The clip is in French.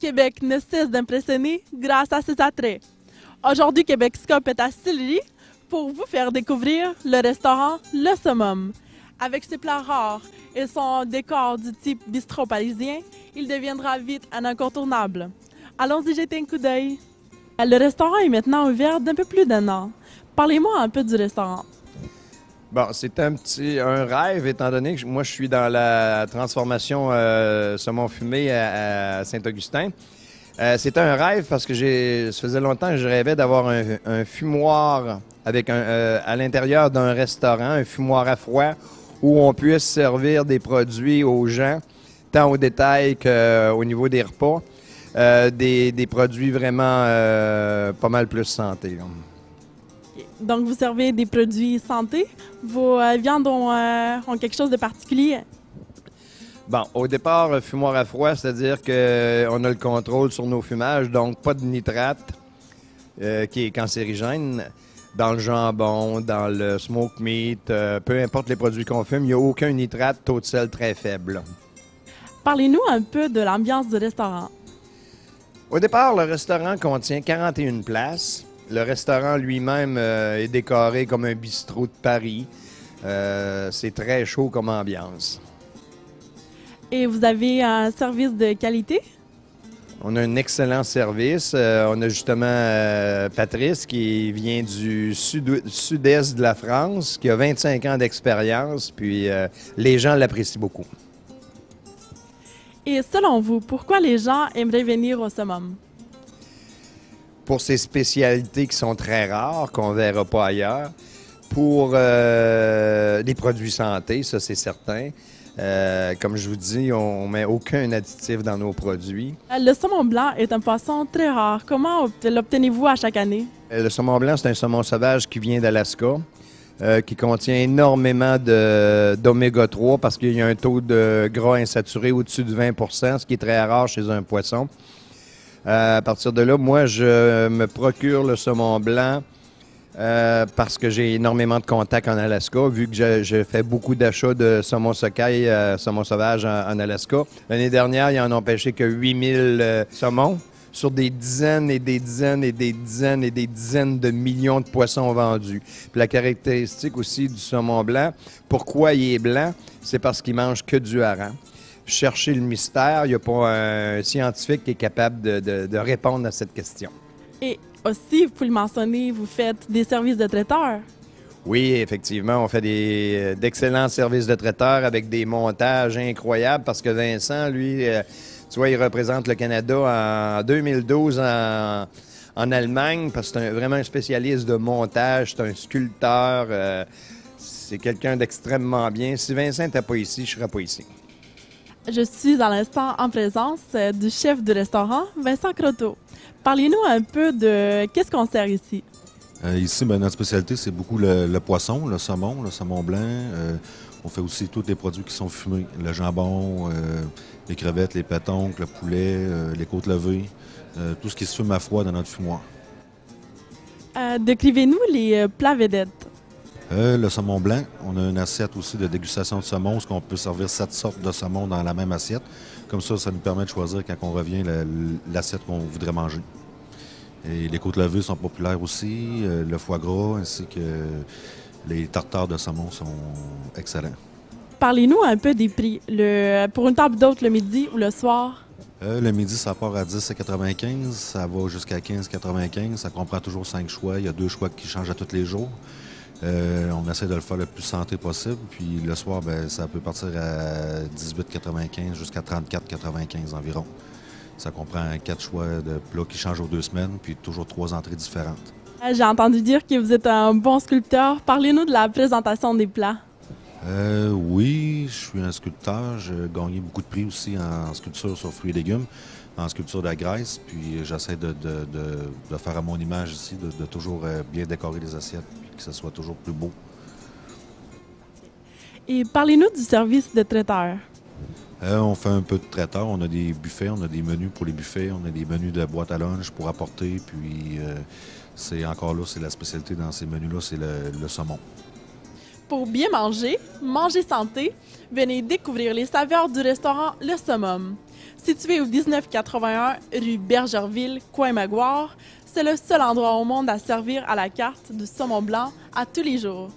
Québec ne cesse d'impressionner grâce à ses attraits. Aujourd'hui, Québec-Scope est à Sillery pour vous faire découvrir le restaurant Le Summum. Avec ses plats rares et son décor du type bistrot parisien, il deviendra vite un incontournable. Allons-y jeter un coup d'œil. Le restaurant est maintenant ouvert d'un peu plus d'1 an. Parlez-moi un peu du restaurant. Bon, c'est un rêve, étant donné que moi, je suis dans la transformation saumon fumé à Saint-Augustin. C'est un rêve parce que ça faisait longtemps que je rêvais d'avoir un fumoir avec à l'intérieur d'un restaurant, un fumoir à froid, où on puisse servir des produits aux gens, tant au détail qu'au niveau des repas, des produits vraiment pas mal plus santé. Donc, vous servez des produits santé. Vos viandes ont quelque chose de particulier. Bon, au départ, fumoir à froid, c'est-à-dire qu'on a le contrôle sur nos fumages, donc pas de nitrate qui est cancérigène. Dans le jambon, dans le smoke meat, peu importe les produits qu'on fume, il n'y a aucun nitrate, taux de sel très faible. Parlez-nous un peu de l'ambiance du restaurant. Au départ, le restaurant contient 41 places. Le restaurant lui-même est décoré comme un bistrot de Paris. C'est très chaud comme ambiance. Et vous avez un service de qualité? On a un excellent service. On a justement Patrice qui vient du sud-est de la France, qui a 25 ans d'expérience, puis les gens l'apprécient beaucoup. Et selon vous, pourquoi les gens aimeraient venir au Summum? Pour ses spécialités qui sont très rares, qu'on ne verra pas ailleurs. Pour des produits santé, ça c'est certain. Comme je vous dis, on ne met aucun additif dans nos produits. Le saumon blanc est un poisson très rare. Comment l'obtenez-vous à chaque année? Le saumon blanc, c'est un saumon sauvage qui vient d'Alaska, qui contient énormément d'oméga 3 parce qu'il y a un taux de gras insaturé au-dessus de 20 %, ce qui est très rare chez un poisson. À partir de là, moi, je me procure le saumon blanc parce que j'ai énormément de contacts en Alaska, vu que je fais beaucoup d'achats de saumon socaille, saumon sauvage en Alaska. L'année dernière, ils en ont pêché que 8000 saumons sur des dizaines et des dizaines et des dizaines et des dizaines de millions de poissons vendus. Puis la caractéristique aussi du saumon blanc, pourquoi il est blanc, c'est parce qu'il mange que du hareng. Chercher le mystère, il n'y a pas un scientifique qui est capable de répondre à cette question. Et aussi, vous pouvez le mentionner, vous faites des services de traiteur. Oui, effectivement, on fait d'excellents services de traiteur avec des montages incroyables parce que Vincent, lui, tu vois, il représente le Canada en 2012 en Allemagne parce que c'est vraiment un spécialiste de montage, c'est un sculpteur, c'est quelqu'un d'extrêmement bien. Si Vincent n'était pas ici, je ne serais pas ici. Je suis à l'instant en présence du chef du restaurant, Vincent Croteau. Parlez-nous un peu de qu'est-ce qu'on sert ici. Ici, notre spécialité, c'est beaucoup le poisson, le saumon blanc. On fait aussi tous les produits qui sont fumés. Le jambon, les crevettes, les pétoncles, le poulet, les côtes levées. Tout ce qui se fume à froid dans notre fumoir. Décrivez-nous les plats vedettes. Le saumon blanc, on a une assiette aussi de dégustation de saumon, où on peut servir 7 sortes de saumon dans la même assiette. Comme ça nous permet de choisir quand on revient l'assiette qu'on voudrait manger. Et les côtes levées sont populaires aussi, le foie gras ainsi que les tartares de saumon sont excellents. Parlez-nous un peu des prix. Pour une table d'hôte le midi ou le soir? Le midi, ça part à 10,95 $, ça va jusqu'à 15,95 $. Ça comprend toujours 5 choix. Il y a 2 choix qui changent à tous les jours. On essaie de le faire le plus santé possible. Puis le soir, ça peut partir à 18,95 jusqu'à 34,95 environ. Ça comprend 4 choix de plats qui changent aux 2 semaines, puis toujours 3 entrées différentes. J'ai entendu dire que vous êtes un bon sculpteur. Parlez-nous de la présentation des plats. Oui, je suis un sculpteur. J'ai gagné beaucoup de prix aussi en sculpture sur fruits et légumes, en sculpture de graisse. Puis j'essaie de faire à mon image ici, de toujours bien décorer les assiettes, puis que ce soit toujours plus beau. Et parlez-nous du service de traiteur. On fait un peu de traiteur. On a des buffets, on a des menus pour les buffets, on a des menus de boîte à lunch pour apporter. Puis c'est encore là, c'est la spécialité dans ces menus-là, c'est le saumon. Pour bien manger, manger santé, venez découvrir les saveurs du restaurant Le Summum. Situé au 1981 rue Bergerville, coin Maguire, c'est le seul endroit au monde à servir à la carte du saumon blanc à tous les jours.